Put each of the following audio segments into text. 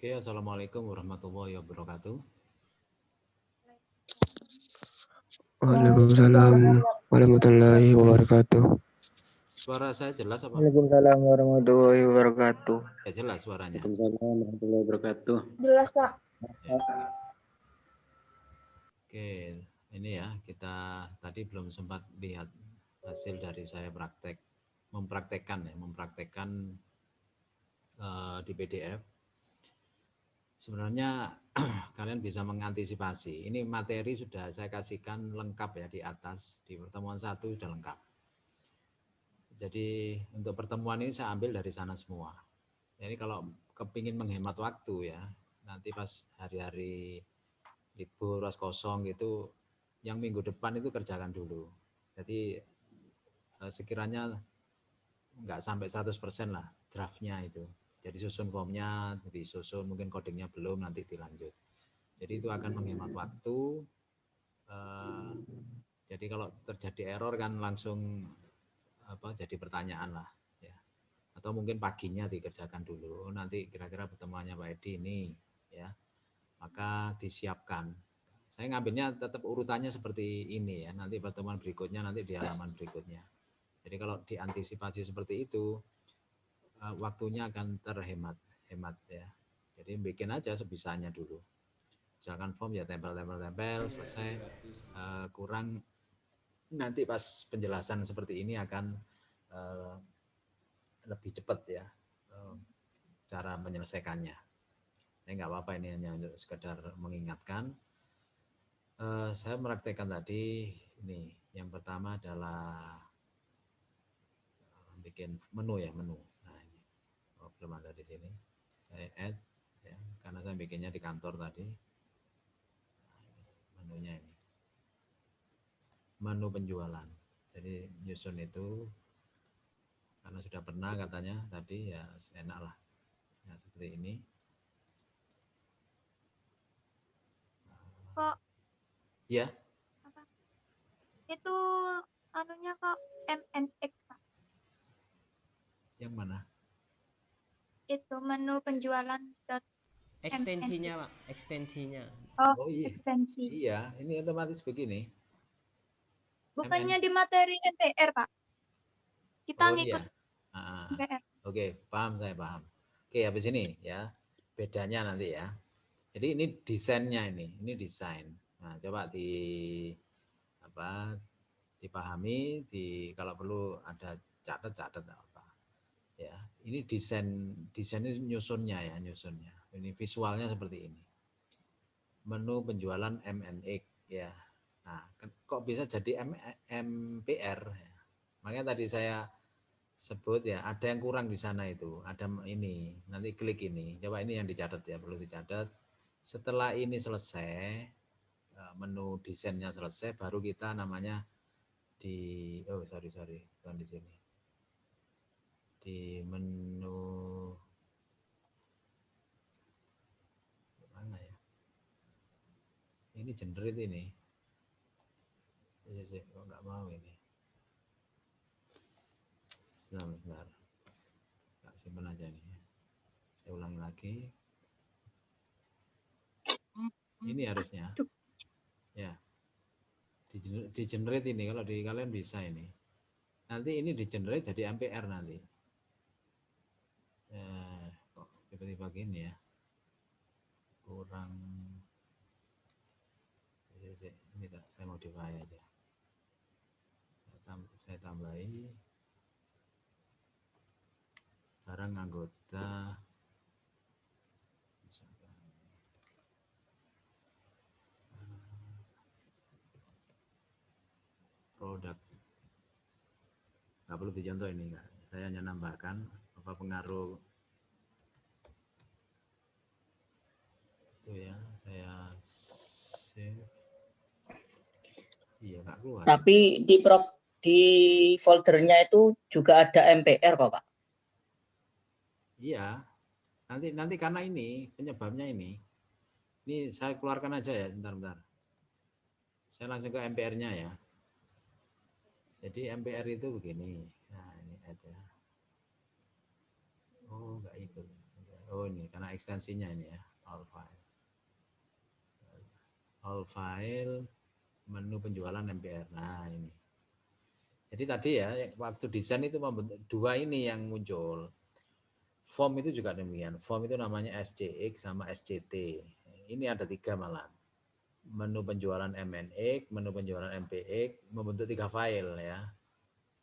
Oke, assalamualaikum warahmatullahi wabarakatuh. Waalaikumsalam warahmatullahi wabarakatuh. Suara saya jelas apa? Waalaikumsalam warahmatullahi wabarakatuh. Ya jelas suaranya. Waalaikumsalam warahmatullahi wabarakatuh. Jelas, Pak. Ya. Oke, ini ya kita tadi belum sempat lihat hasil dari saya mempraktekkan di PDF. Sebenarnya kalian bisa mengantisipasi. Ini materi sudah saya kasihkan lengkap ya di atas. Di pertemuan 1 sudah lengkap. Jadi untuk pertemuan ini saya ambil dari sana semua. Jadi kalau kepingin menghemat waktu ya, nanti pas hari-hari libur, pas kosong gitu, yang minggu depan itu kerjakan dulu. Jadi sekiranya nggak sampai 100% lah draftnya itu. Jadi susun formnya, disusun mungkin codingnya belum, nanti dilanjut. Jadi itu akan menghemat waktu. Jadi kalau terjadi error kan langsung jadi pertanyaan lah. Atau mungkin paginya dikerjakan dulu. Nanti kira-kira pertemuannya Pak Edi ini ya. Maka disiapkan. Saya ngambilnya tetap urutannya seperti ini ya. Nanti pertemuan berikutnya nanti di halaman berikutnya. Jadi kalau diantisipasi seperti itu waktunya akan terhemat ya. Jadi bikin aja sebisanya dulu. Misalkan form ya tempel selesai. Kurang nanti pas penjelasan seperti ini akan lebih cepat ya cara menyelesaikannya. Nggak apa-apa, ini hanya untuk sekedar mengingatkan. Saya meraktekkan tadi ini. Yang pertama adalah bikin menu ya, menu. Nah ini belum ada di sini. Saya add ya, karena saya bikinnya di kantor tadi. Nah, ini menunya ini. Menu penjualan. Jadi nyusun itu karena sudah pernah katanya tadi ya enak lah. Nah, seperti ini. Kok Ya. apa? Itu anunya kok MNX, Pak. Yang mana? Itu menu penjualan Ekstensinya, Pak, ekstensinya. Oh iya. ekstensi. Iya, ini otomatis begini. Bukannya di materi MPR, Pak. Kita Oh ngikut iya. MPR. Oke, paham, saya paham. Oke, habis ini ya. Bedanya nanti ya. Jadi ini desainnya ini desain. Nah, coba dipahami, kalau perlu ada catat apa. Ya, ini desain ini nyusunnya. Ini visualnya seperti ini. Menu penjualan MNX ya. Nah, kok bisa jadi MPR ya. Makanya tadi saya sebut ya, ada yang kurang di sana itu. Ada ini, nanti klik ini. Coba ini yang dicatat ya, perlu dicatat. Setelah ini selesai, menu desainnya selesai, baru kita namanya bukan di sini. Di menu mana ya? Ini generate ini. Kok nggak mau ini. Sebentar. Tak simpan aja nih. Saya ulangi lagi. Ini harusnya. Ya. Di generate ini, kalau di kalian bisa ini. Nanti ini di generate jadi MPR nanti. Kok tiba-tiba gini ya. Kurang. Ini saya modify aja. Saya tambahi. Barang anggota. Produk. Nggak perlu dicontoh ini, enggak. Saya hanya nambahkan apa pengaruh itu ya. Saya save. Iya, nggak keluar. Tapi di foldernya itu juga ada MPR kok, Pak. Iya. Nanti karena ini penyebabnya ini saya keluarkan aja ya, bentar. Saya langsung ke MPR-nya ya. Jadi MPR itu begini. Nah, ini ada. Oh, enggak ikut. Oh ini karena ekstensinya ini ya, all file. All file, menu penjualan MPR. Nah ini. Jadi tadi ya waktu desain itu membentuk dua ini yang muncul. Form itu juga demikian. Form itu namanya SCX sama SCT. Ini ada 3 malah. Menu penjualan MNX, menu penjualan MPX membentuk 3 file ya.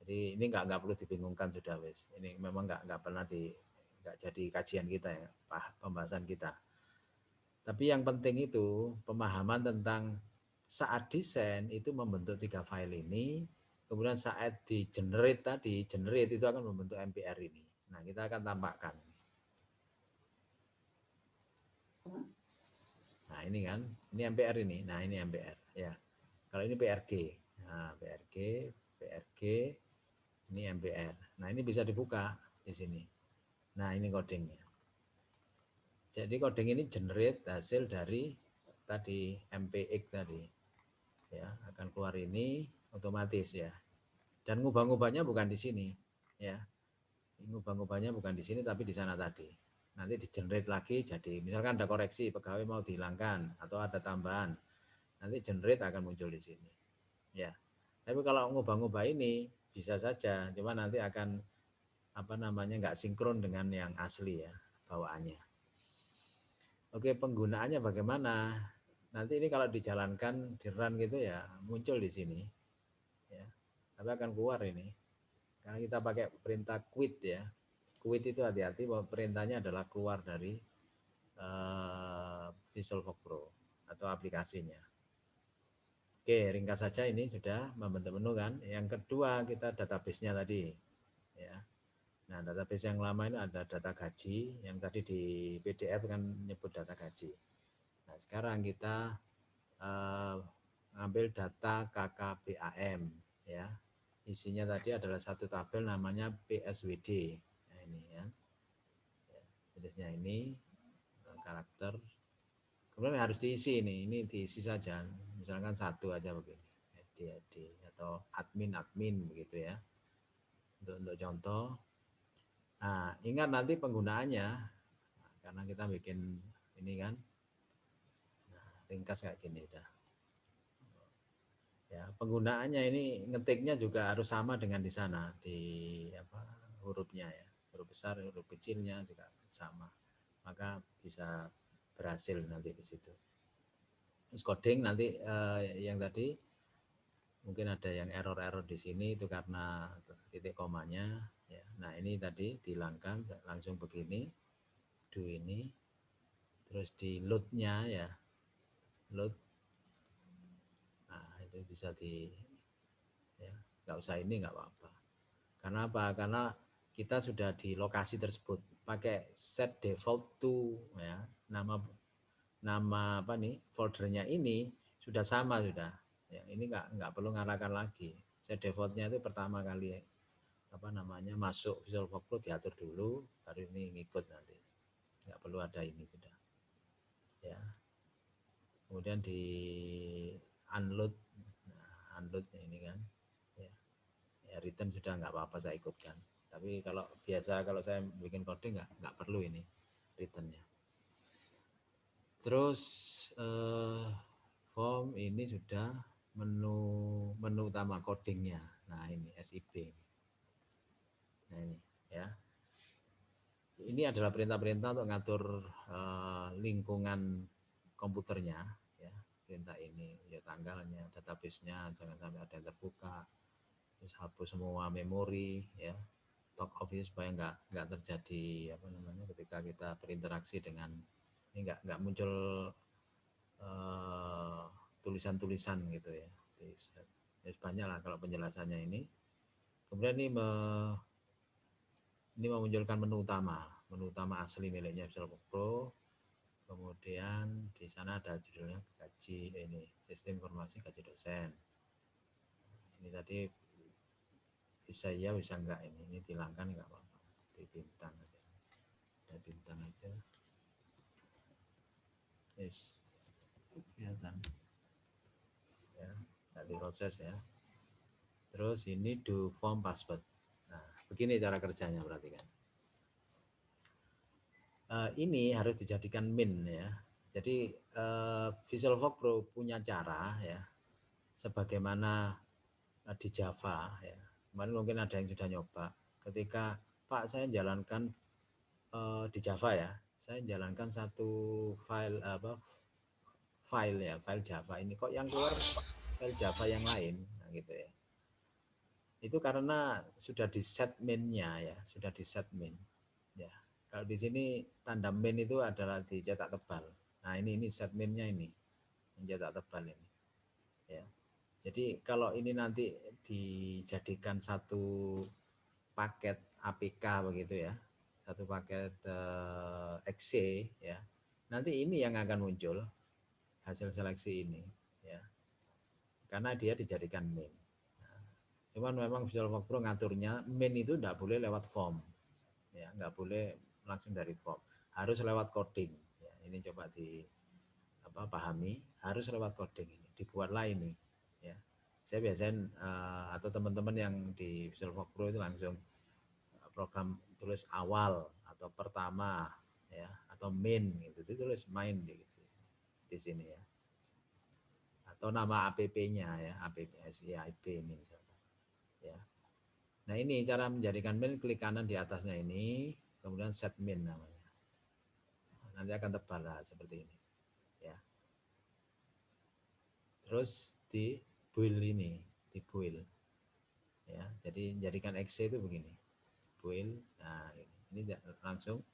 Jadi ini nggak perlu dibingungkan sudah wes. Ini memang nggak pernah nggak jadi kajian kita ya, pembahasan kita. Tapi yang penting itu pemahaman tentang saat desain itu membentuk 3 file ini, kemudian saat di generate itu akan membentuk MPR ini. Nah kita akan tampakkan. Nah ini kan, ini MPR ini. Nah ini MPR ya. Kalau ini PRG, nah PRG, ini MPR. Nah ini bisa dibuka di sini. Nah ini codingnya. Jadi coding ini generate hasil dari tadi MPX tadi, ya akan keluar ini otomatis ya. Dan ngubah-ngubahnya bukan di sini, ya. Ngubah-ngubahnya bukan di sini tapi di sana tadi. Nanti di generate lagi jadi misalkan ada koreksi pegawai mau dihilangkan atau ada tambahan, nanti generate akan muncul di sini, ya. Tapi kalau ngubah-ngubah ini bisa saja, cuma nanti akan nggak sinkron dengan yang asli ya bawaannya. Oke, penggunaannya bagaimana? Nanti ini kalau dijalankan di run gitu ya muncul di sini, ya. Tapi akan keluar ini karena kita pakai perintah quit ya. Quit itu hati-hati bahwa perintahnya adalah keluar dari VisualFox Pro atau aplikasinya. Oke, ringkas saja ini sudah membentuk menu kan. Yang kedua kita database-nya tadi, ya. Nah, database yang lama ini ada data gaji, yang tadi di PDF kan nyebut data gaji. Nah, sekarang kita ngambil data KKBAM, ya. Isinya tadi adalah satu tabel namanya PSWD. Nah, ini ya. Jenisnya ini karakter. Kemudian harus diisi ini diisi saja. Misalkan satu aja begini, ed atau admin begitu ya. Untuk contoh. Nah, ingat nanti penggunaannya, karena kita bikin ini kan, nah, ringkas kayak gini dah. Ya, penggunaannya ini ngetiknya juga harus sama dengan di sana, di hurufnya ya, huruf besar, huruf kecilnya juga sama, maka bisa berhasil nanti di situ. Terus coding nanti yang tadi mungkin ada yang error di sini itu karena titik komanya. Ya. Nah ini tadi dihilangkan langsung begini, do ini, terus di load-nya ya, load. Nah itu bisa ya nggak usah ini nggak apa-apa. Karena apa? Karena kita sudah di lokasi tersebut pakai set default to ya nama foldernya ini sudah sama sudah. Ya, ini nggak perlu ngarahkan lagi. Set defaultnya itu pertama kali masuk VisualFox Pro diatur dulu, baru ini ngikut nanti. Nggak perlu ada ini sudah. Ya. Kemudian di unload, unload ini kan. Ya, return sudah nggak apa-apa saya ikutkan. Tapi kalau saya bikin coding nggak perlu ini returnnya. Terus form ini sudah menu utama codingnya. Nah ini SIP. Nah ini ya. Ini adalah perintah-perintah untuk ngatur lingkungan komputernya. Ya. Perintah ini ya tanggalnya, database-nya jangan sampai ada yang terbuka. Terus hapus semua memori ya. Top off ini supaya nggak terjadi ketika kita berinteraksi dengan ini nggak muncul tulisan-tulisan gitu ya. Banyak lah kalau penjelasannya ini. Kemudian ini memunculkan menu utama asli miliknya VisualFox Pro. Kemudian di sana ada judulnya gaji ini sistem informasi gaji dosen. Ini tadi bisa iya bisa enggak ini dihilangkan enggak apa-apa, di bintang aja, ada bintang aja. Yes, kelihatan ya, nggak diproses ya. Terus ini do form password. Nah begini cara kerjanya berarti kan. ini harus dijadikan min ya. Jadi Visualforce Pro punya cara ya, sebagaimana di Java ya. Kemarin mungkin ada yang sudah nyoba. Ketika Pak saya jalankan di Java ya, saya jalankan satu file file Java ini kok yang keluar file Java yang lain, nah, gitu ya. Itu karena sudah di set min-nya ya, sudah di set min. Ya, kalau di sini tanda min itu adalah dicetak tebal. Nah ini set min-nya ini, mencetak tebal ini. Ya, jadi kalau ini nanti dijadikan satu paket APK begitu ya, satu paket exe ya, nanti ini yang akan muncul hasil seleksi ini ya, karena dia dijadikan min. Nah, cuman memang Visualforce Pro ngaturnya min itu tidak boleh lewat form ya, nggak boleh langsung dari form, harus lewat coding ya. Ini coba pahami, harus lewat coding, ini dibuatlah ini ya. Saya biasain atau teman-teman yang di Visualforce Pro itu langsung program tulis awal atau pertama ya, atau main gitu, ditulis main di sini ya, atau nama app-nya ya, app SIP ini misalkan ya. Nah ini cara menjadikan min, klik kanan di atasnya ini, kemudian set min namanya, nanti akan tebal lah seperti ini ya. Terus di build ini, di build ya, jadi jadikan exe itu begini, build. Nah ini langsung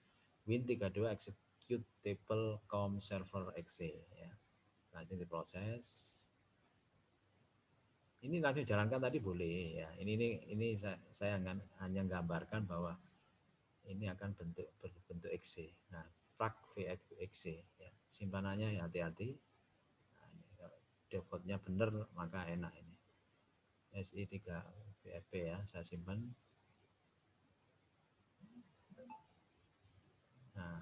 Win32 executable com server exe ya, langsung diproses. Ini langsung jalankan tadi boleh ya. Ini saya hanya gambarkan bahwa ini akan berbentuk exe. Nah, plug exe ya. Simpanannya ya hati-hati. Nah, ini kalau defaultnya benar maka enak ini. SI3 VFP ya, saya simpan. Nah,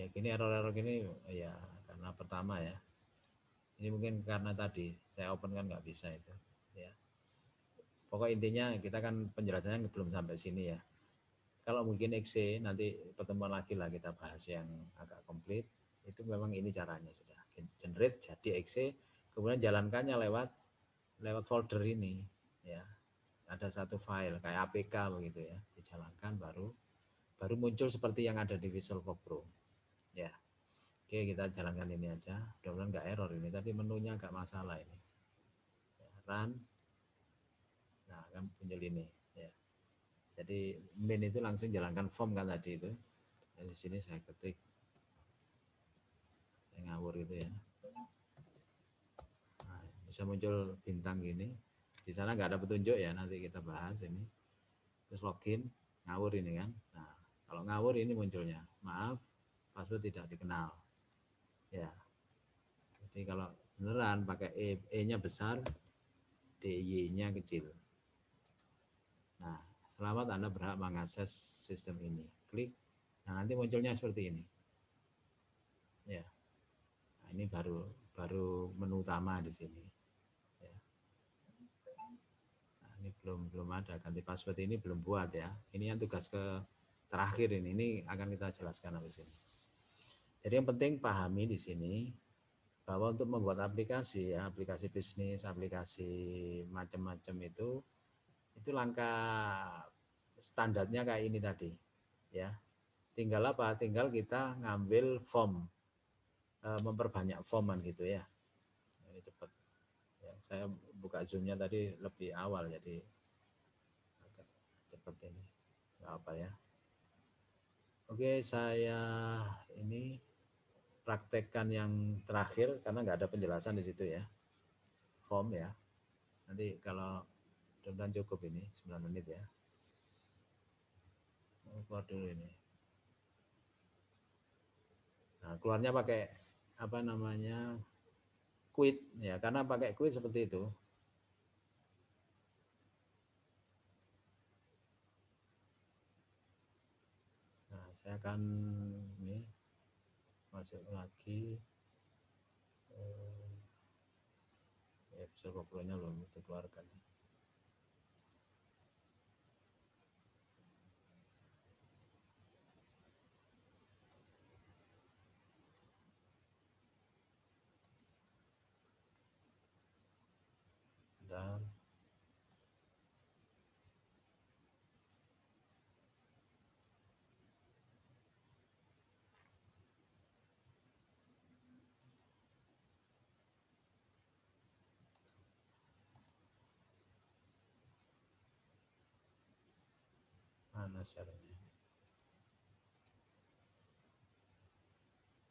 ya gini error-error gini ya karena pertama ya. Ini mungkin karena tadi saya open kan nggak bisa itu ya. Pokok intinya kita kan penjelasannya belum sampai sini ya. Kalau mungkin exe nanti pertemuan lagi lah kita bahas yang agak komplit. Itu memang ini caranya sudah. Generate jadi exe, kemudian jalankannya lewat folder ini ya. Ada satu file kayak APK begitu ya, dijalankan baru muncul seperti yang ada di Visualforce Pro ya. Oke, kita jalankan ini aja. Mudah-mudahan nggak error ini. Tadi menunya nggak masalah ini. Ya, run. Nah, kan muncul ini. Ya. Jadi min itu langsung jalankan form kan tadi itu. Dari sini saya ketik. Saya ngawur gitu ya. Nah, bisa muncul bintang gini. Di sana nggak ada petunjuk ya. Nanti kita bahas ini. Terus login. Ngawur ini kan. Nah, kalau ngawur ini munculnya. Maaf, password tidak dikenal. Ya, jadi kalau beneran pakai E-nya besar, DY-nya kecil. Nah, selamat Anda berhak mengakses sistem ini. Klik, nah nanti munculnya seperti ini. Ya, nah, ini baru menu utama di sini. Ya. Nah, ini belum ada ganti password, ini belum buat ya. Ini yang tugas terakhir ini akan kita jelaskan habis ini. Jadi yang penting pahami di sini bahwa untuk membuat aplikasi ya, aplikasi bisnis, aplikasi macam-macam itu langkah standarnya kayak ini tadi ya. Tinggal apa? Tinggal kita ngambil form, memperbanyak forman gitu ya. Ini cepat. Ya, saya buka zoomnya tadi lebih awal jadi agak cepat ini. Nggak apa ya. Oke, saya ini praktekkan yang terakhir karena nggak ada penjelasan di situ ya. Form ya. Nanti kalau mudah-mudahan cukup ini 9 menit ya. Keluar dulu ini. Nah, keluarnya pakai apa namanya? Quit ya, karena pakai quit seperti itu. Nah, saya akan ini masuk lagi. Ya, Visualforce Pro-nya belum dikeluarkan. sebentar. Mana share-nya?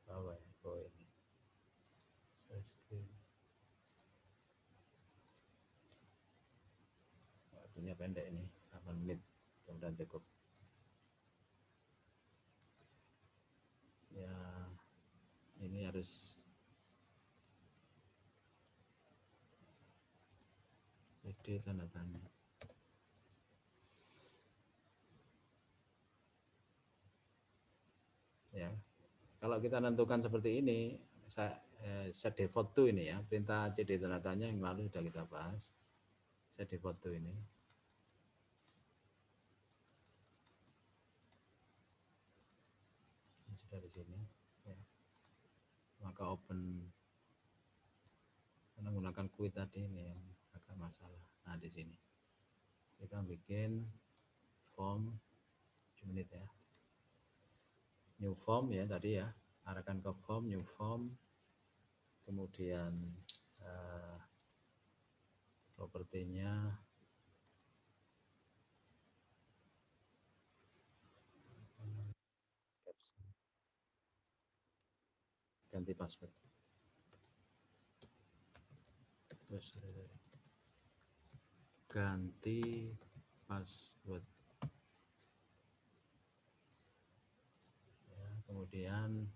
Bawah ya, bawah ini. Share screen. Waktunya pendek ini, 8 menit. Mudah-mudahan cukup. Ya, ini harus jadi tanda tanya. Ya, kalau kita tentukan seperti ini, set default to ini ya, perintah cd tanda tanya yang lalu sudah kita bahas. Set default to ini. Sudah di sini. Ya. Maka open menggunakan quit tadi ini yang agak masalah. Nah di sini kita bikin form 7 menit ya. New form ya tadi ya, arahkan ke form, new form, kemudian propertinya ganti password. Terus ganti password. Ya, kemudian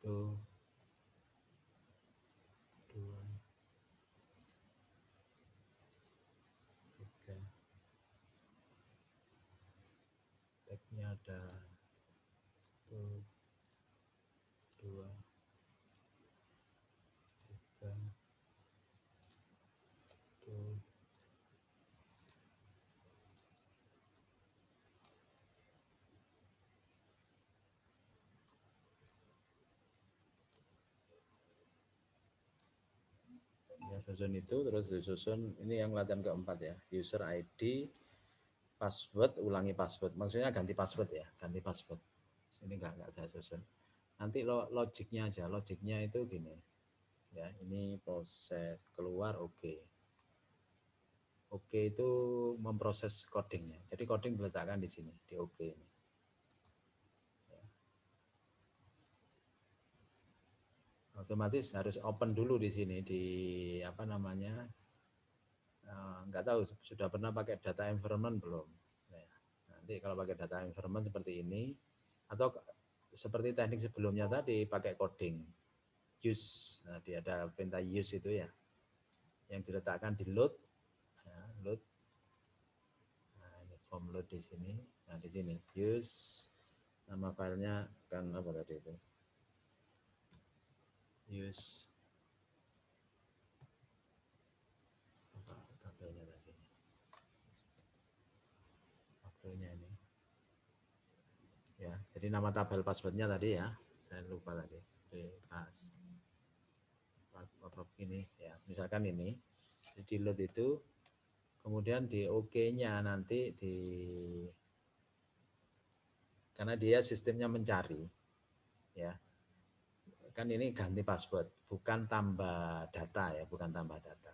itu 2 3 tagnya ada 1 2 3 tuh. Ya, susun itu terus disusun ini yang latihan keempat ya, user ID, password, ulangi password, maksudnya ganti password ya, ganti password. Ini enggak saya susun. Nanti logiknya aja, logiknya itu gini ya, ini proses keluar oke. Oke itu memproses codingnya, jadi coding diletakkan di sini di oke ini. Otomatis harus open dulu di sini di apa namanya, nggak tahu sudah pernah pakai data environment belum. Nah, nanti kalau pakai data environment seperti ini atau seperti teknik sebelumnya tadi pakai coding use. Nah, dia ada perintah use itu ya yang diletakkan di load, ya, load. Nah, ini form load di sini. Nah, di sini use, nama filenya kan apa tadi itu, use apa tabelnya tadi, waktunya ini ya. Jadi nama tabel passwordnya tadi ya, saya lupa tadi ini ya, misalkan ini di load itu, kemudian di OK-nya nanti di, karena dia sistemnya mencari ya, kan ini ganti password bukan tambah data ya, bukan tambah data.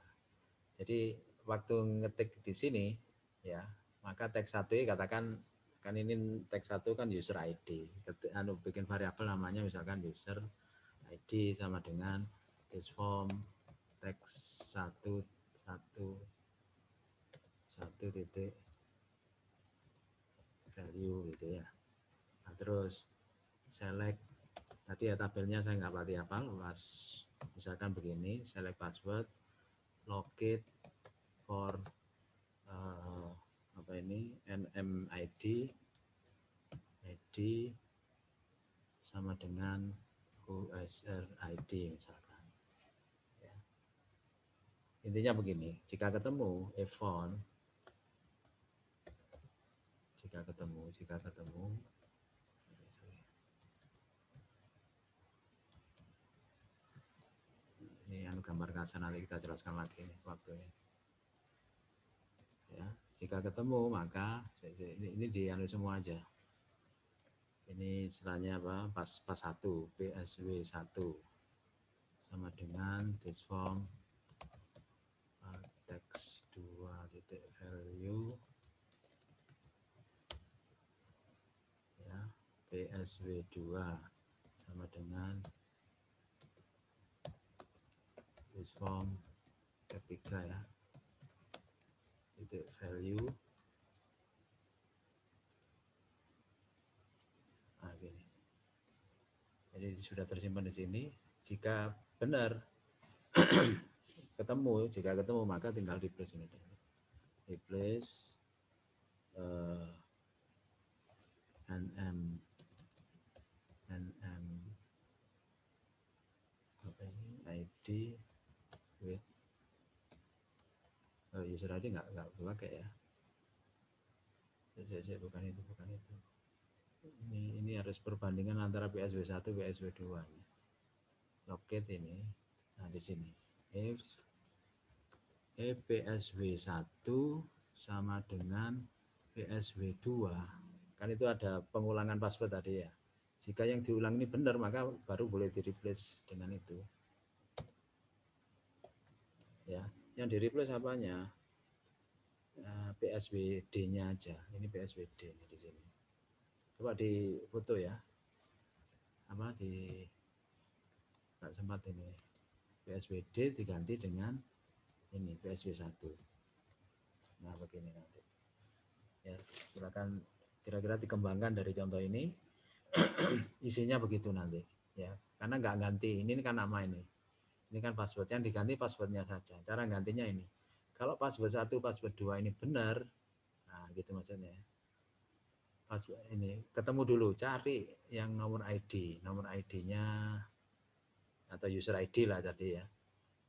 Jadi waktu ngetik di sini ya, maka tag 1 katakan kan ini tag 1 kan user ID, bikin variabel namanya misalkan user ID sama dengan this form teks 1 titik value gitu ya. Nah, terus select tadi ya, tabelnya saya nggak pati hafal, misalkan begini, select password locate for apa ini NMID ID sama dengan USR ID misalkan ya. Intinya begini, jika ketemu event, jika ketemu gambar kasar nanti kita jelaskan lagi nih waktunya. Ya, jika ketemu maka ini dianu semua aja. Ini istilahnya apa? Pas 1, PSW 1 sama dengan this form text 2 titik value ya, PSW 2 sama dengan this form ketiga ya, titik value. Nah, gini. Jadi sudah tersimpan di sini. Jika benar jika ketemu maka tinggal replace ini. Replace nm apa ini ID with user ID nggak pakai ya. Saya bukan itu. Ini harus perbandingan antara PSW 1 PSW 2 ini. Locate ini. Nah, di sini. If PSW 1 sama dengan PSW 2, kan itu ada pengulangan password tadi ya. Jika yang diulang ini benar maka baru boleh di replace dengan itu. Ya, yang di replace apanya? PSWD-nya aja. Ini PSWD di sini. Coba di foto ya. Apa di nggak sempat ini. PSWD diganti dengan ini PSW 1. Nah, begini nanti. Ya, silakan kira-kira dikembangkan dari contoh ini. Isinya begitu nanti, ya. Karena nggak ganti. Ini kan nama ini. Ini kan password, yang diganti passwordnya saja. Cara gantinya ini. Kalau password 1, password 2 ini benar, nah gitu maksudnya. Password ini ketemu dulu, cari yang nomor ID, nomor ID-nya atau user ID lah tadi ya.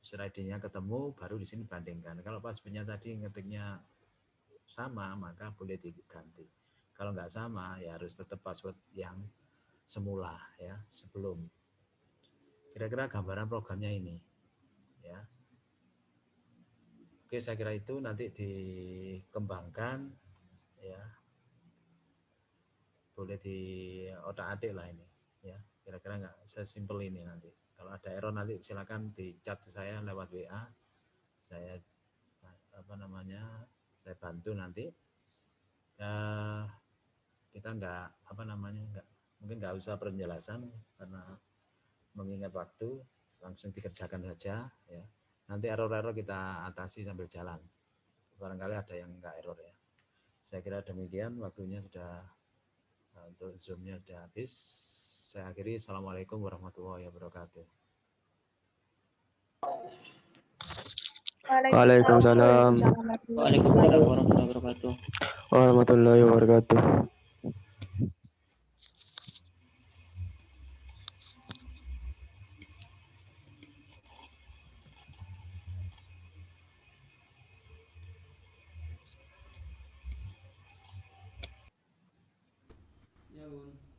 User ID-nya ketemu, baru di sini bandingkan. Kalau passwordnya tadi ngetiknya sama, maka boleh diganti. Kalau nggak sama, ya harus tetap password yang semula ya, sebelum. Kira-kira gambaran programnya ini, ya. Oke, saya kira itu nanti dikembangkan, ya. Boleh di otak-atik lah ini, ya. Kira-kira nggak sesimpel ini nanti. Kalau ada error nanti silakan di chat saya lewat WA. Saya saya bantu nanti. Kita mungkin nggak usah penjelasan karena mengingat waktu, langsung dikerjakan saja ya. Nanti error-error kita atasi sambil jalan. Barangkali ada yang enggak error ya. Saya kira demikian, waktunya sudah untuk Zoom-nya sudah habis. Saya akhiri. Assalamualaikum warahmatullahi wabarakatuh. Waalaikumsalam. Waalaikumsalam warahmatullahi wabarakatuh. Warahmatullahi wabarakatuh. Ya, Bun.